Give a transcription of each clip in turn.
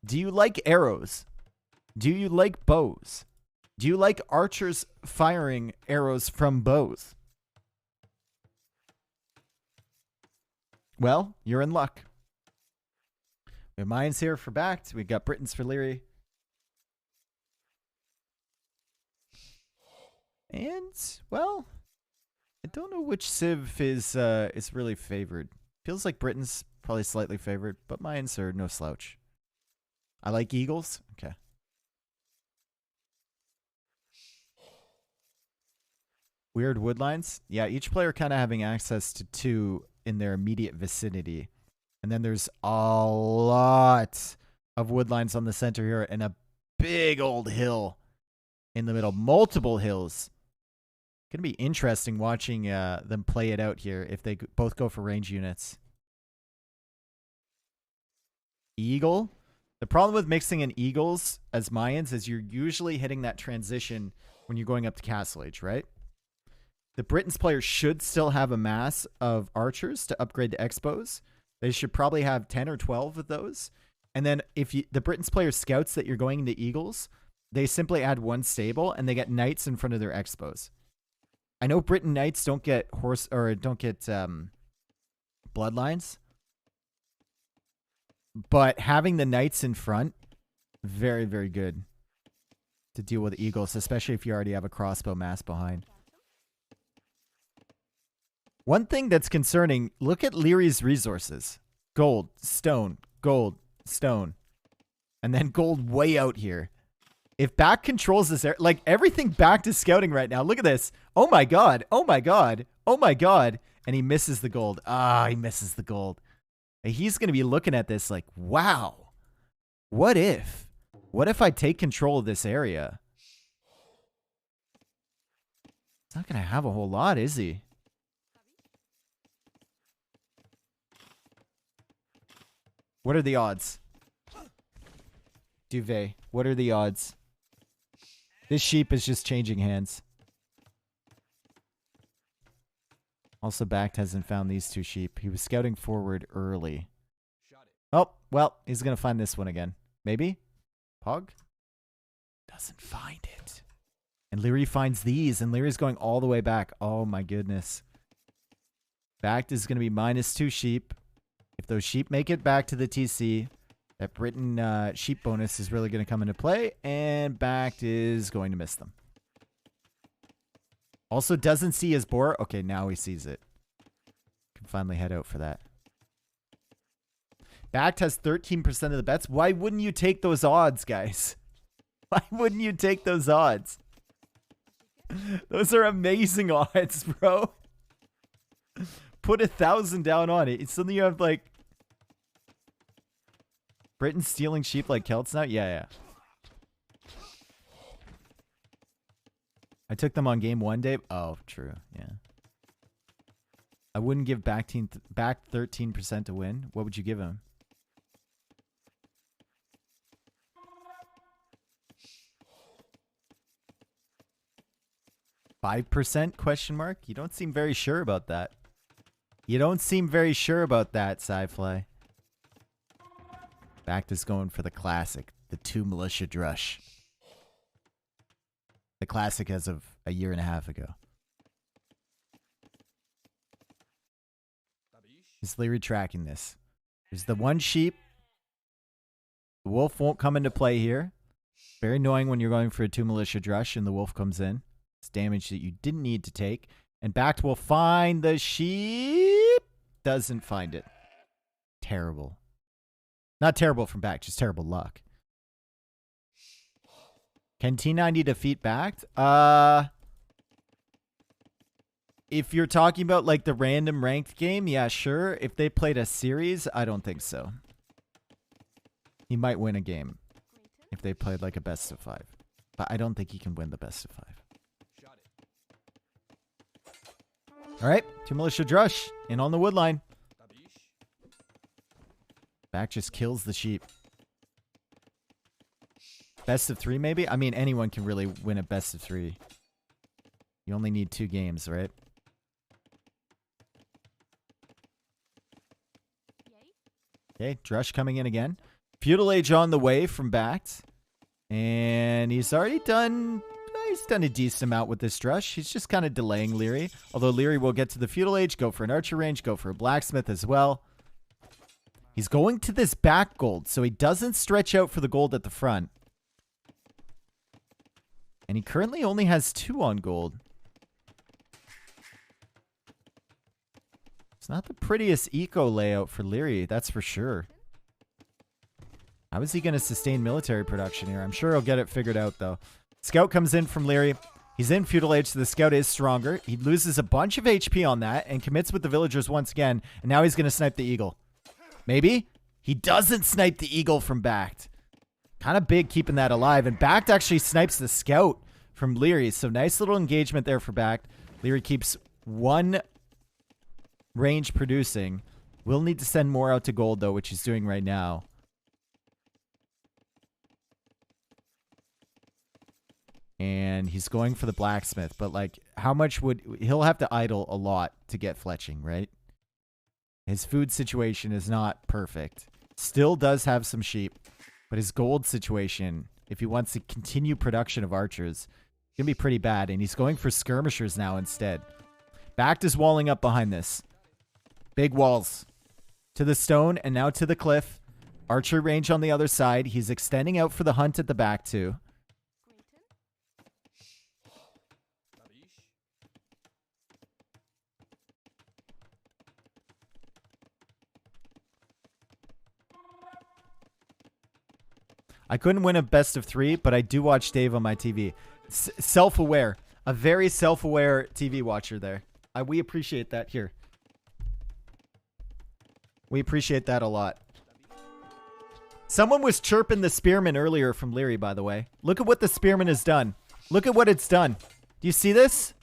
Do you like arrows? Do you like bows? Do you like archers firing arrows from bows? Well, you're in luck. We have mines here for BacT. We got Britons for Liereyy. And, well, I don't know which civ is really favored. Feels like Britain's probably slightly favored, but mines are no slouch. I like eagles. Okay. Weird wood lines. Yeah, each player kind of having access to 2 in their immediate vicinity. And then there's a lot of wood lines on the center here and a big old hill in the middle. Multiple hills. Going to be interesting watching them play it out here if they both go for range units. Eagle. The problem with mixing in eagles as Mayans is you're usually hitting that transition when you're going up to Castle Age, right? The Britons player should still have a mass of archers to upgrade to Expos. They should probably have 10 or 12 of those. And then if the Britons player scouts that you're going into eagles, they simply add 1 stable and they get knights in front of their Expos. I know Briton knights don't get bloodlines, but having the knights in front, very, very good to deal with eagles, especially if you already have a crossbow mass behind. One thing that's concerning, look at Lierey's resources. Gold, stone, and then gold way out here. If BacT controls this area, like everything BacT is scouting right now. Look at this. Oh my god. Oh my god. Oh my god. And he misses the gold. Ah, he misses the gold. He's going to be looking at this like, wow. What if? What if I take control of this area? He's not going to have a whole lot, is he? What are the odds? Duvet, what are the odds? This sheep is just changing hands. Also, BacT hasn't found these 2 sheep. He was scouting forward early. Oh, well, he's going to find this one again. Maybe? Pog? Doesn't find it. And Liereyy finds these, and Lierey's going all the way back. Oh, my goodness. BacT is going to be -2 sheep. If those sheep make it back to the TC, that Briton sheep bonus is really going to come into play, and BacT is going to miss them. Also doesn't see his boar. Okay, now he sees it. Can finally head out for that. BacT has 13% of the bets. Why wouldn't you take those odds, guys? Why wouldn't you take those odds? Those are amazing odds, bro. Put 1,000 down on it. It's something you have like Britain stealing sheep like Celts now? Yeah. I took them on game 1, Dave. Oh, true. Yeah. I wouldn't give BacT 13% to win. What would you give him? $5%? Question mark? You don't seem very sure about that. You don't seem very sure about that, Sci-Fly. BacT is going for the classic, the 2 militia drush. The classic as of a year and a half ago. Is Liereyy tracking this? There's the 1 sheep. The wolf won't come into play here. Very annoying when you're going for a 2 militia drush and the wolf comes in. It's damage that you didn't need to take. And BacT will find the sheep. Doesn't find it. Terrible. Not terrible from BacT, just terrible luck. Can T90 defeat BacT? If you're talking about like the random ranked game, yeah, sure. If they played a series, I don't think so. He might win a game if they played like a best of 5. But I don't think he can win the best of 5. All right, 2 militia drush in on the wood line. BacT just kills the sheep. Best of 3, maybe? I mean, anyone can really win a best of 3. You only need 2 games, right? Okay, drush coming in again. Feudal Age on the way from BacT. And he's already done... He's done a decent amount with this Drush. He's just kind of delaying Liereyy. Although Liereyy will get to the Feudal Age, go for an Archer range, go for a Blacksmith as well. He's going to this back gold, so he doesn't stretch out for the gold at the front. And he currently only has 2 on gold. It's not the prettiest eco layout for Liereyy, that's for sure. How is he going to sustain military production here? I'm sure he'll get it figured out, though. Scout comes in from Liereyy. He's in Feudal Age, so the Scout is stronger. He loses a bunch of HP on that and commits with the villagers once again. And now he's going to snipe the Eagle. Maybe? He doesn't snipe the Eagle from BacT. Kind of big keeping that alive. And BacT actually snipes the Scout from Liereyy. So nice little engagement there for BacT. Liereyy keeps 1 range producing. We'll need to send more out to gold, though, which he's doing right now. And he's going for the Blacksmith. But, like, how much would... He'll have to idle a lot to get fletching, right? His food situation is not perfect. Still does have some sheep. But his gold situation, if he wants to continue production of archers, is going to be pretty bad. And he's going for skirmishers now instead. BacT is walling up behind this. Big walls. To the stone and now to the cliff. Archer range on the other side. He's extending out for the hunt at the back too. I couldn't win a best of 3, but I do watch Dave on my TV. Self-aware. A very self-aware TV watcher there. We appreciate that here. We appreciate that a lot. Someone was chirping the Spearman earlier from Liereyy, by the way. Look at what the Spearman has done. Look at what it's done. Do you see this?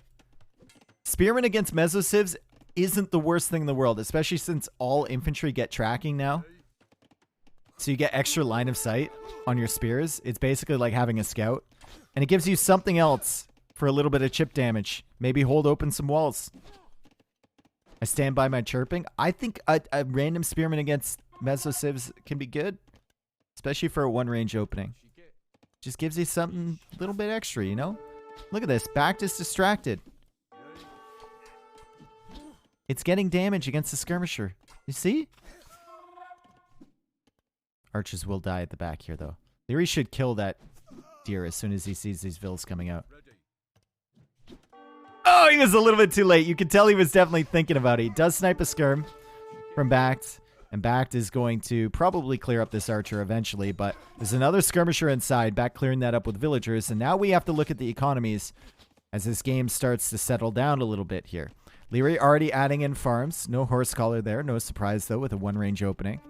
Spearman against Mesosivs isn't the worst thing in the world, especially since all infantry get tracking now. So you get extra line of sight on your spears. It's basically like having a scout. And it gives you something else for a little bit of chip damage. Maybe hold open some walls. I stand by my chirping. I think a random Spearman against Mesosivs can be good. Especially for a 1-range opening. Just gives you something a little bit extra, you know? Look at this. BacT is distracted. It's getting damage against the skirmisher. You see? Archers will die at the back here, though. Liereyy should kill that deer as soon as he sees these vills coming out. Oh, he was a little bit too late. You can tell he was definitely thinking about it. He does snipe a skirm from BacT, and BacT is going to probably clear up this archer eventually, but there's another skirmisher inside. BacT clearing that up with villagers, and now we have to look at the economies as this game starts to settle down a little bit here. Liereyy already adding in farms. No horse collar there. No surprise, though, with a 1-range opening.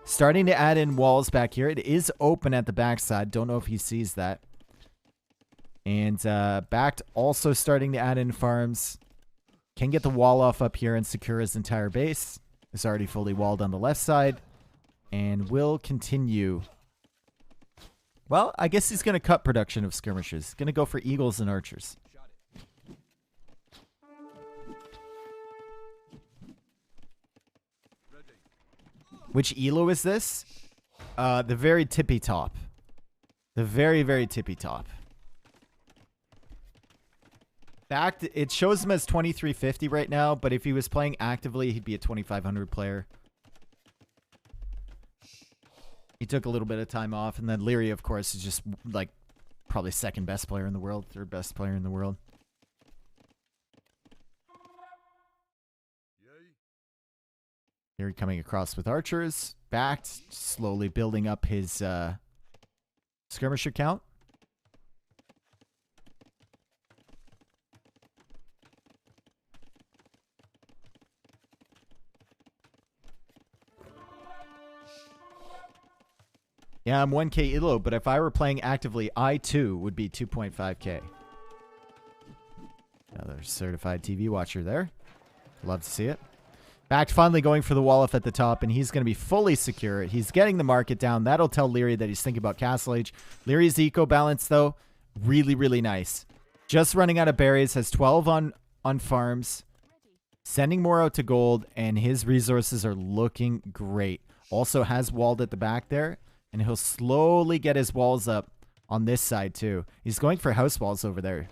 Starting to add in walls back here. It is open at the backside. Don't know if he sees that. And BacT also starting to add in farms. Can get the wall off up here and secure his entire base. It's already fully walled on the left side. And will continue. Well, I guess he's going to cut production of skirmishers. He's going to go for eagles and archers. Which elo is this? The very tippy top. The very, very tippy top. BacT, it shows him as 2350 right now, but if he was playing actively, he'd be a 2500 player. He took a little bit of time off, and then Liereyy, of course, is just like probably 2nd best player in the world, 3rd best player in the world. Liereyy coming across with archers. BacT slowly building up his skirmisher count. Yeah, I'm 1k elo, but if I were playing actively, I too would be 2.5k. Another certified TV watcher there. Love to see it. BacT finally going for the wall off at the top, and he's going to be fully secure. He's getting the market down. That'll tell Liereyy that he's thinking about Castle Age. Lierey's eco balance, though, really, really nice. Just running out of berries, has 12 on farms. Sending more out to gold, and his resources are looking great. Also has walled at the back there. And he'll slowly get his walls up on this side too. He's going for house walls over there.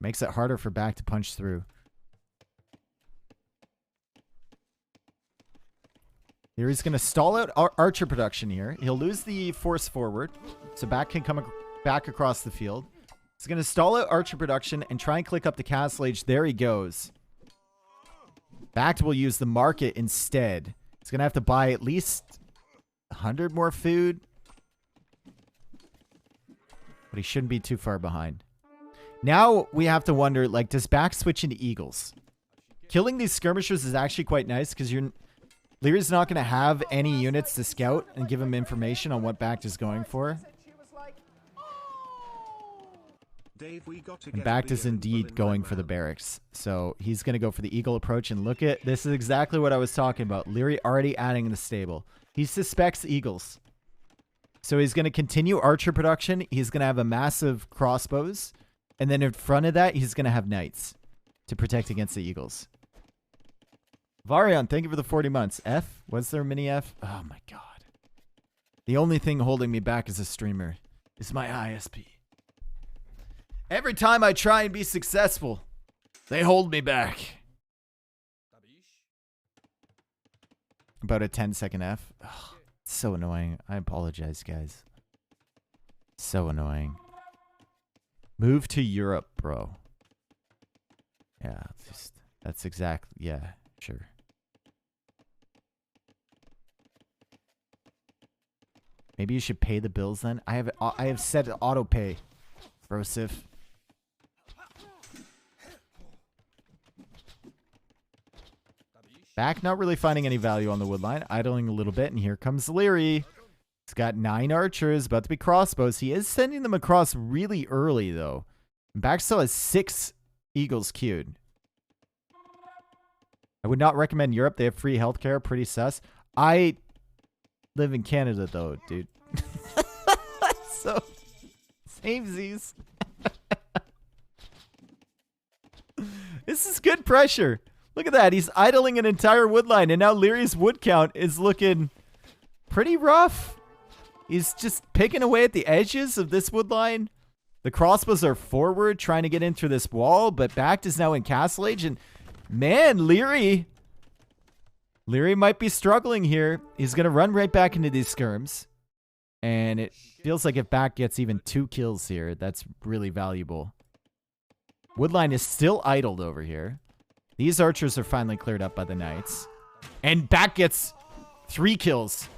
Makes it harder for BacT to punch through. Here he's going to stall out archer production here. He'll lose the force forward, so BacT can come back across the field. He's going to stall out archer production and try and click up the castle age. There he goes. BacT will use the market instead. He's going to have to buy at least 100 more food. But he shouldn't be too far behind. Now we have to wonder, like, does BacT switch into eagles? Killing these skirmishers is actually quite nice because Lierey's not going to have any units to scout and give him information on what BacT is going for. And BacT is indeed going for the barracks. So he's going to go for the eagle approach. And look at, this is exactly what I was talking about. Liereyy already adding the stable. He suspects eagles. So he's going to continue archer production. He's going to have a massive crossbows. And then in front of that, he's going to have knights to protect against the eagles. Varian, thank you for the 40 months. F? Was there a mini F? Oh my god. The only thing holding me back as a streamer is my ISP. Every time I try and be successful, they hold me back. About a 10-second F. Ugh, it's so annoying. I apologize, guys. So annoying. Move to Europe, bro. Yeah, that's exactly, yeah, sure. Maybe you should pay the bills then. I have set auto pay, Brosif. BacT not really finding any value on the wood line, idling a little bit, and here comes Liereyy. He's got 9 archers, about to be crossbows. He is sending them across really early, though. BacT still has 6 eagles queued. I would not recommend Europe. They have free healthcare. Pretty sus. I live in Canada, though, dude. So, samesies. This is good pressure. Look at that. He's idling an entire wood line, and now Lierey's wood count is looking pretty rough. He's just picking away at the edges of this wood line. The crossbows are forward, trying to get into this wall, but BacT is now in castle age, and man, Liereyy might be struggling here. He's going to run right back into these skirms, and it feels like if BacT gets even 2 kills here, that's really valuable. Woodline is still idled over here. These archers are finally cleared up by the knights. And BacT gets 3 kills.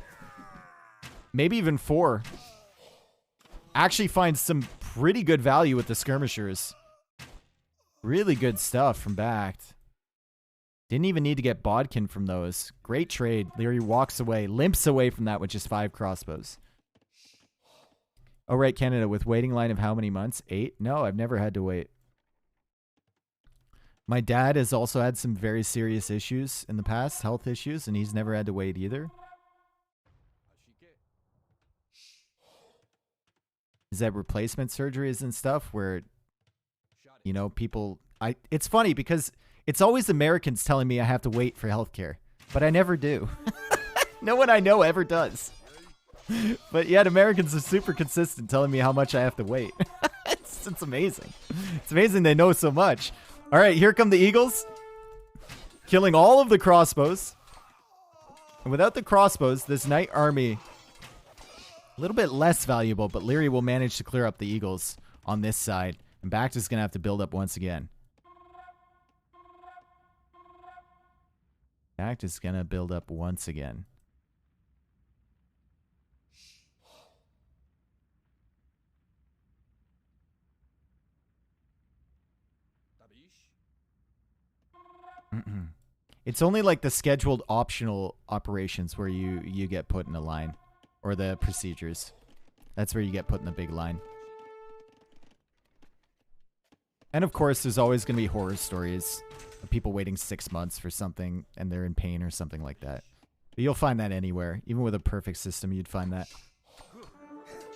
Maybe even 4. Actually finds some pretty good value with the skirmishers. Really good stuff from BacT. Didn't even need to get bodkin from those. Great trade. Liereyy walks away, limps away from that with just 5 crossbows. Oh, right, Canada, with waiting line of how many months? 8? No, I've never had to wait. My dad has also had some very serious issues in the past, health issues, and he's never had to wait either. Is that replacement surgeries and stuff where, you know, people... It's funny because it's always Americans telling me I have to wait for healthcare, but I never do. No one I know ever does. But yet Americans are super consistent telling me how much I have to wait. It's amazing. It's amazing they know so much. All right, here come the eagles. Killing all of the crossbows. And without the crossbows, this knight army, a little bit less valuable, but Liereyy will manage to clear up the eagles on this side. And BacT is going to have to build up once again. BacT is going to build up once again. It's only like the scheduled optional operations where you get put in a line. Or the procedures. That's where you get put in the big line. And of course, there's always going to be horror stories of people waiting 6 months for something and they're in pain or something like that. But you'll find that anywhere. Even with a perfect system, you'd find that.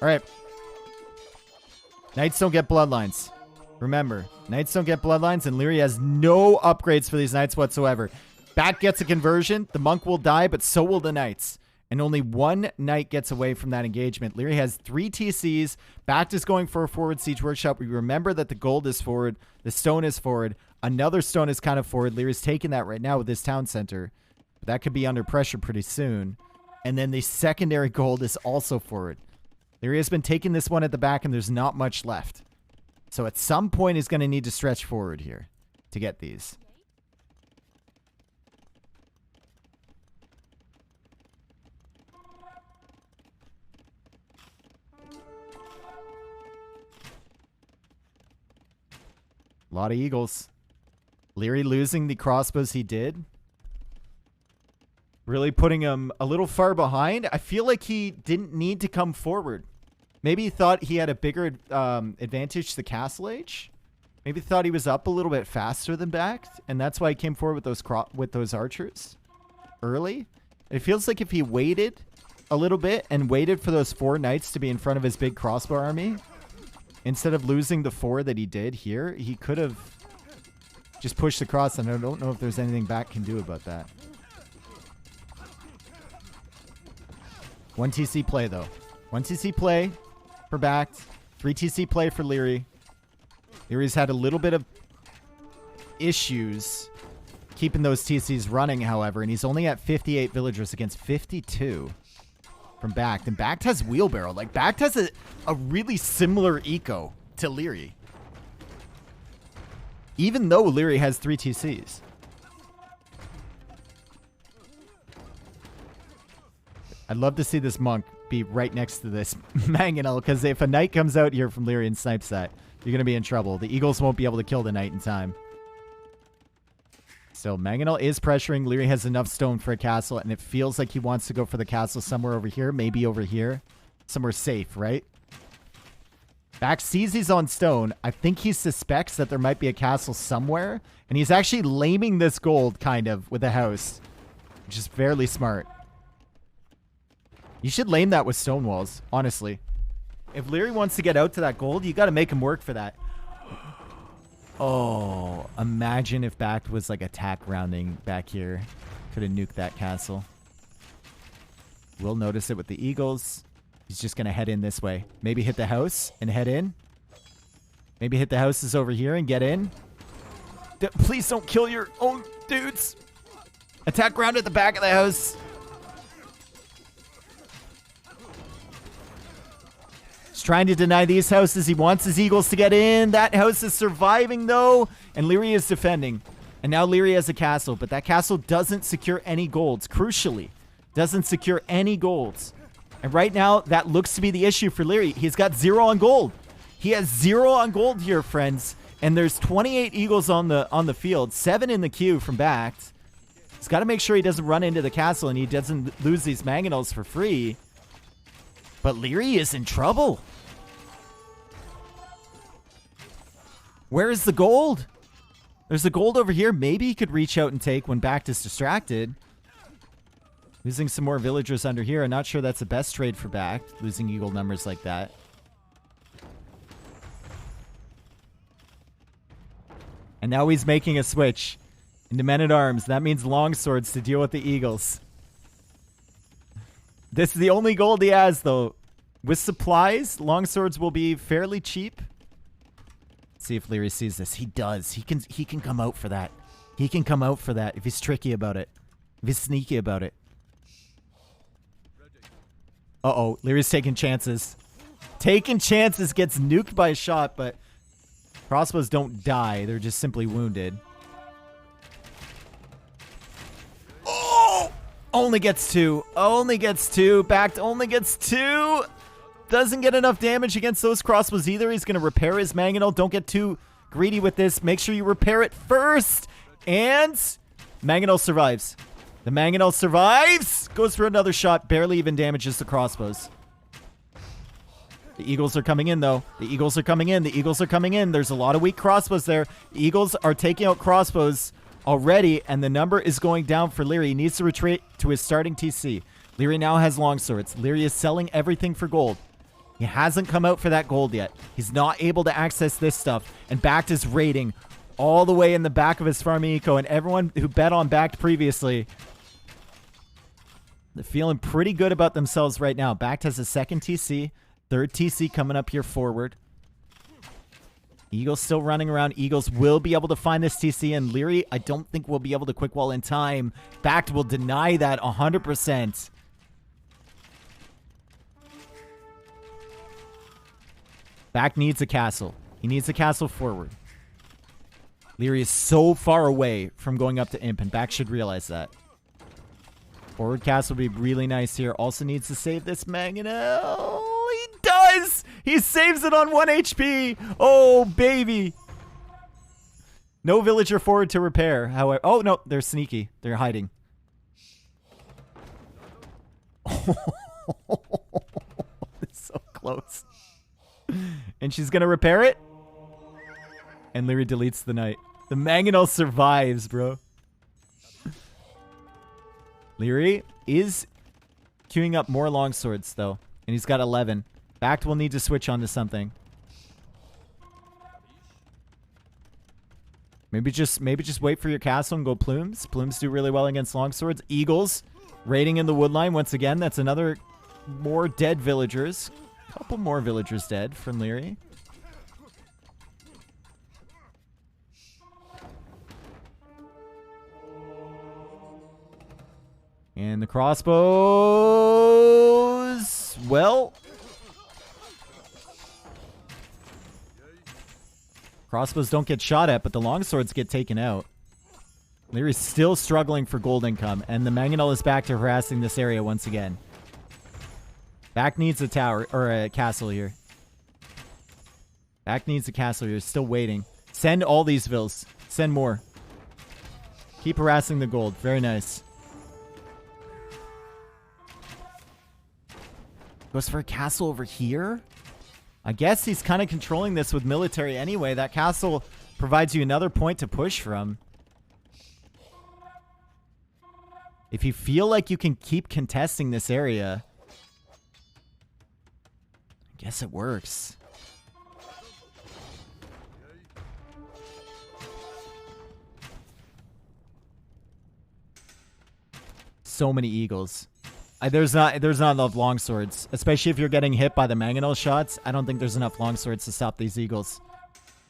Alright. Knights don't get bloodlines. Remember, knights don't get bloodlines, and Liereyy has no upgrades for these knights whatsoever. BacT gets a conversion. The monk will die, but so will the knights. And only one knight gets away from that engagement. Liereyy has 3 TCs. BacT is going for a forward siege workshop. We remember that the gold is forward. The stone is forward. Another stone is kind of forward. Lierey's taking that right now with his town center. But that could be under pressure pretty soon. And then the secondary gold is also forward. Liereyy has been taking this one at the back, and there's not much left. So at some point, he's going to need to stretch forward here to get these. A lot of eagles. Liereyy losing the crossbows he did. Really putting him a little far behind. I feel like he didn't need to come forward. Maybe he thought he had a bigger advantage to Castle Age. Maybe thought he was up a little bit faster than BacT, and that's why he came forward with those archers early. It feels like if he waited a little bit and waited for those 4 knights to be in front of his big crossbow army, instead of losing the 4 that he did here, he could have just pushed across, and I don't know if there's anything BacT can do about that. 1 TC play, though. 1 TC play for BacT. 3 TC play for Liereyy. Lierey's had a little bit of issues keeping those TCs running, however, and he's only at 58 villagers against 52 from BacT. And BacT has wheelbarrow. Like, BacT has a really similar eco to Liereyy, even though Liereyy has 3 TCs. I'd love to see this monk be right next to this mangonel, because if a knight comes out here from Liereyy and snipes that, you're going to be in trouble. The eagles won't be able to kill the knight in time. So mangonel is pressuring. Liereyy has enough stone for a castle, and it feels like he wants to go for the castle somewhere over here. Maybe over here. Somewhere safe, right? BacT sees he's on stone. I think he suspects that there might be a castle somewhere, and he's actually laming this gold, kind of, with a house, which is fairly smart. You should lame that with stone walls, honestly. If Liereyy wants to get out to that gold, you got to make him work for that. Oh, imagine if BacT was like attack rounding back here. Could have nuked that castle. We'll notice it with the eagles. He's just going to head in this way. Maybe hit the house and head in. Maybe hit the houses over here and get in. Please don't kill your own dudes. Attack round at the back of the house. He's trying to deny these houses. He wants his eagles to get in. That house is surviving, though. And Liereyy is defending. And now Liereyy has a castle. But that castle doesn't secure any golds. Crucially, doesn't secure any golds. And right now, that looks to be the issue for Liereyy. He's got 0 on gold. He has 0 on gold here, friends. And there's 28 eagles on the field. 7 in the queue from BacT. He's got to make sure he doesn't run into the castle and he doesn't lose these mangonels for free. But Liereyy is in trouble. Where is the gold? There's the gold over here. Maybe he could reach out and take when BacT is distracted. Losing some more villagers under here. I'm not sure that's the best trade for BacT, losing eagle numbers like that. And now he's making a switch into men-at-arms. That means longswords to deal with the eagles. This is the only gold he has, though. With supplies, longswords will be fairly cheap. Let's see if Liereyy sees this. He does. He can come out for that. He can come out for that if he's tricky about it. If he's sneaky about it. Uh-oh. Lierey's taking chances. Taking chances. Gets nuked by a shot, but crossbows don't die. They're just simply wounded. Oh! Only gets 2. Only gets 2. BacT only gets 2. Doesn't get enough damage against those crossbows either. He's going to repair his mangonel. Don't get too greedy with this. Make sure you repair it first. And mangonel survives. The mangonel survives. Goes for another shot. Barely even damages the crossbows. The eagles are coming in, though. The eagles are coming in. The eagles are coming in. There's a lot of weak crossbows there. The eagles are taking out crossbows already, and the number is going down for Liereyy. He needs to retreat to his starting TC. Liereyy now has longswords. Liereyy is selling everything for gold. He hasn't come out for that gold yet. He's not able to access this stuff. And BacT is raiding all the way in the back of his farm eco. And everyone who bet on BacT previously They're feeling pretty good about themselves right now. BacT has a second TC. Third TC coming up here forward. Eagles still running around. Eagles will be able to find this TC, and Liereyy, I don't think will be able to quick wall in time. BacT will deny that 100%. BacT needs a castle. He needs a castle forward. Liereyy is so far away from going up to Imp, and BacT should realize that. Forward castle would be really nice here. Also needs to save this Mangonel. He does! He saves it on 1 HP. Oh, baby. No villager forward to repair. However, oh, no. They're sneaky. They're hiding. It's so close. And she's going to repair it. And Liereyy deletes the knight. The Mangonel survives, bro. Liereyy is queuing up more longswords, though. And he's got 11. BacT will need to switch onto something. Maybe just wait for your castle and go Plumes. Plumes do really well against longswords. Eagles raiding in the woodline once again. That's another more dead villagers. Couple more villagers dead from Liereyy. And the crossbows, well, crossbows don't get shot at, but the longswords get taken out. Lierey's still struggling for gold income, and the Mangonel is back to harassing this area once again. BacT needs a tower, or a castle here. BacT needs a castle here, still waiting. Send all these vills. Send more. Keep harassing the gold. Very nice. Goes for a castle over here? I guess he's kind of controlling this with military anyway. That castle provides you another point to push from. If you feel like you can keep contesting this area, I guess it works. So many eagles. There's not enough longswords, especially if you're getting hit by the Mangonel shots. I don't think there's enough longswords to stop these eagles.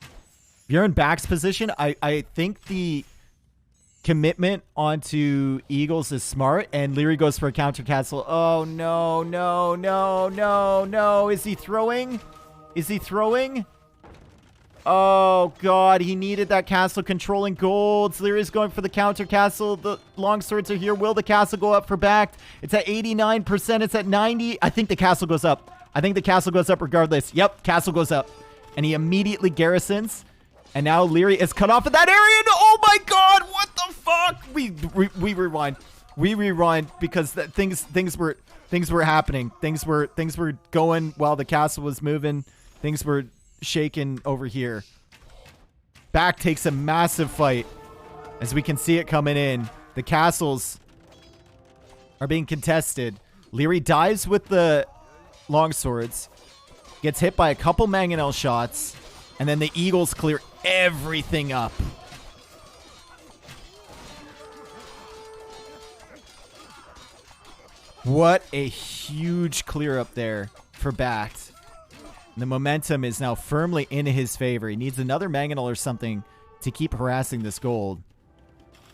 If you're in BacT's position, I think the commitment onto eagles is smart, and Liereyy goes for a counter castle. Oh, no, no, no, no, no. Is he throwing? Is he throwing? Oh, God. He needed that castle controlling golds. Lierey's going for the counter castle. The longswords are here. Will the castle go up for BacT? It's at 89%. It's at 90. I think the castle goes up. I think the castle goes up regardless. Yep, castle goes up. And he immediately garrisons. And now Liereyy is cut off of that area. And oh, my God. What the fuck? We rewind. We rewind because things were happening. Things were going while the castle was moving. Things were shaken over here. BacT takes a massive fight as we can see it coming in. The castles are being contested. Liereyy dives with the longswords, gets hit by a couple Mangonel shots, and then the eagles clear everything up. What a huge clear up there for BacT. The momentum is now firmly in his favor. He needs another Mangonel or something to keep harassing this gold.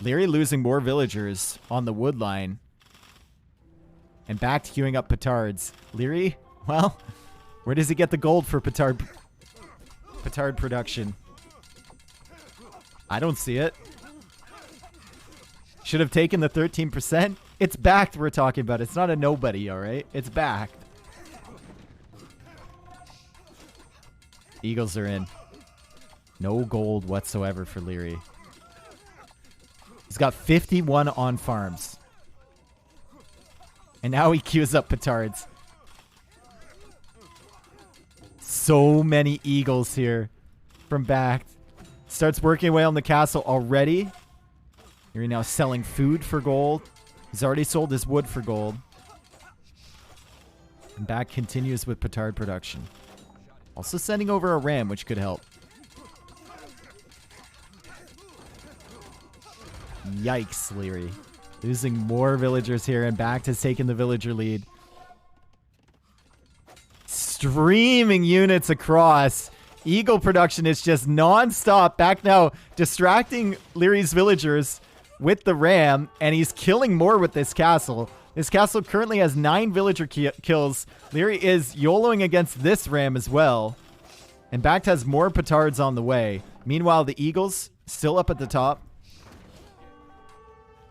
Liereyy losing more villagers on the wood line. And BacT queuing up petards. Liereyy, well, where does he get the gold for petard production? I don't see it. Should have taken the 13%. It's BacT we're talking about. It's not a nobody, all right? It's BacT. Eagles are in. No gold whatsoever for Liereyy. He's got 51 on farms. And now he queues up petards. So many eagles here from BacT. Starts working away on the castle already. Liereyy now selling food for gold. He's already sold his wood for gold. And BacT continues with petard production. Also sending over a ram, which could help. Yikes, Liereyy. Losing more villagers here, and BacT has taken the villager lead. Streaming units across. Eagle production is just non-stop. BacT now distracting Lierey's villagers with the ram, and he's killing more with this castle. This castle currently has 9 villager kills. Liereyy is YOLOing against this ram as well. And BacT has more petards on the way. Meanwhile, the Eagles still up at the top.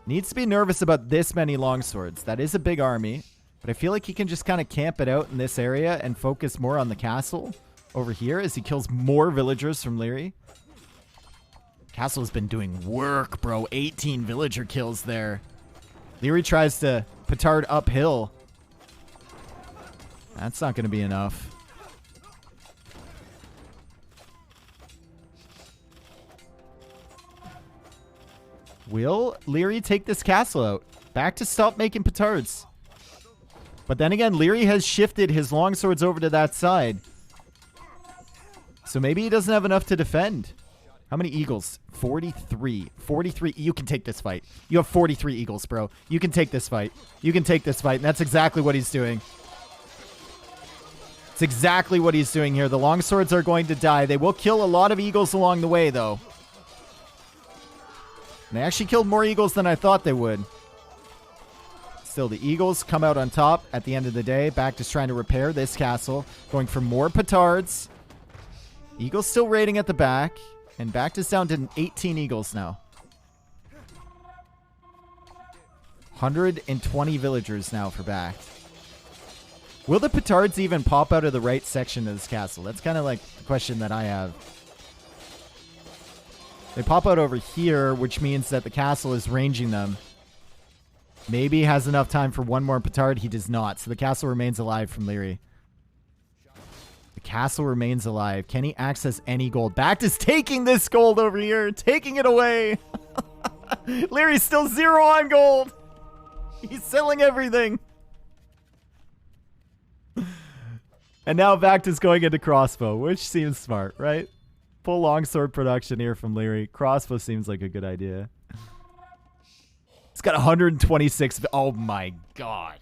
Needs to be nervous about this many longswords. That is a big army. But I feel like he can just kind of camp it out in this area and focus more on the castle over here as he kills more villagers from Liereyy. Castle has been doing work, bro. 18 villager kills there. Liereyy tries to petard uphill. That's not going to be enough. Will Liereyy take this castle out? Back to stop making petards. But then again, Liereyy has shifted his longswords over to that side. So maybe he doesn't have enough to defend. How many eagles? 43. 43. You can take this fight. You have 43 eagles, bro. You can take this fight. You can take this fight. And that's exactly what he's doing. It's exactly what he's doing here. The longswords are going to die. They will kill a lot of eagles along the way, though. And they actually killed more eagles than I thought they would. Still, the eagles come out on top at the end of the day. BacT is trying to repair this castle. Going for more petards. Eagles still raiding at the back. And BacT is down to 18 eagles now. 120 villagers now for BacT. Will the petards even pop out of the right section of this castle? That's kind of like the question that I have. They pop out over here, which means that the castle is ranging them. Maybe he has enough time for one more petard. He does not. So the castle remains alive from Liereyy. The castle remains alive. Can he access any gold? BacT is taking this gold over here. Taking it away. Lierey's still 0 on gold. He's selling everything. And now BacT is going into crossbow, which seems smart, right? Full longsword production here from Liereyy. Crossbow seems like a good idea. It's got 126. Oh my god.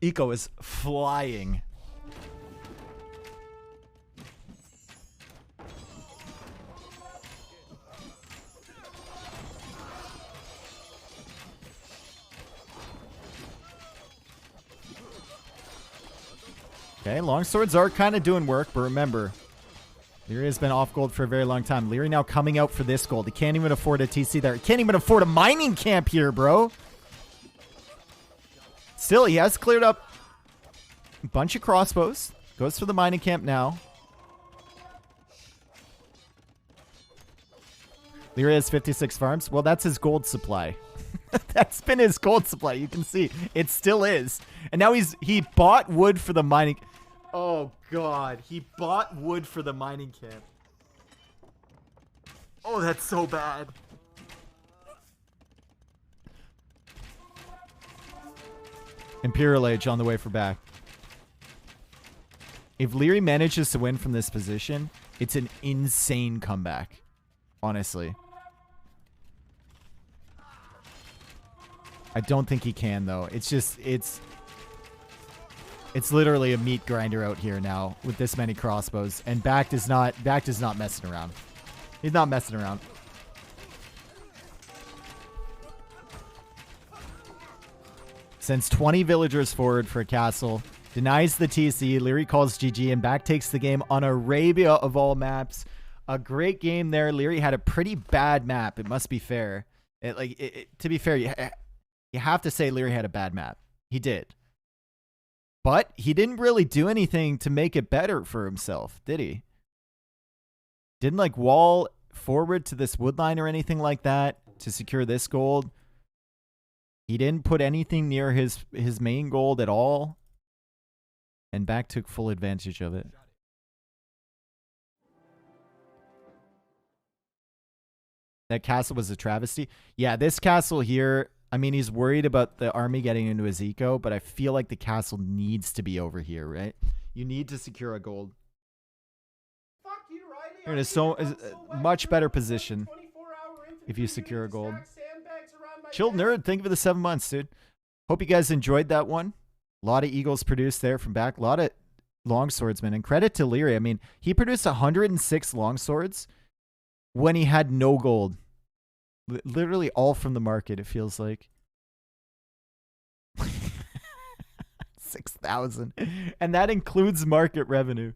Eco is flying. Okay, longswords are kind of doing work, but remember, Liereyy has been off gold for a very long time. Liereyy now coming out for this gold. He can't even afford a TC there. He can't even afford a mining camp here, bro. Still, he has cleared up a bunch of crossbows. Goes for the mining camp now. Liereyy has 56 farms. Well, that's his gold supply. That's been his gold supply. You can see it still is. And now he bought wood for the mining. Oh god, he bought wood for the mining camp. Oh, that's so bad. Imperial Age on the way for BacT. If Liereyy manages to win from this position, it's an insane comeback. Honestly. I don't think he can, though. It's just, it's literally a meat grinder out here now with this many crossbows. And BacT is not messing around. He's not messing around. Sends 20 villagers forward for a castle. Denies the TC. Liereyy calls GG, and BacT takes the game on Arabia of all maps. A great game there. Liereyy had a pretty bad map. It must be fair. To be fair, you have to say Liereyy had a bad map. He did. But he didn't really do anything to make it better for himself, did he? Didn't like wall forward to this woodline or anything like that to secure this gold. He didn't put anything near his main gold at all. And BacT took full advantage of it. That castle was a travesty. Yeah, this castle here, I mean, he's worried about the army getting into his eco, but I feel like the castle needs to be over here, right? You need to secure a gold. You're in a much better position if you secure a gold. Chill Nerd, thank you for the 7 months, dude. Hope you guys enjoyed that one. A lot of eagles produced there from back. A lot of longswordsmen. And credit to Liereyy. I mean, he produced 106 longswords when he had no gold. Literally all from the market, it feels like. 6,000. And that includes market revenue.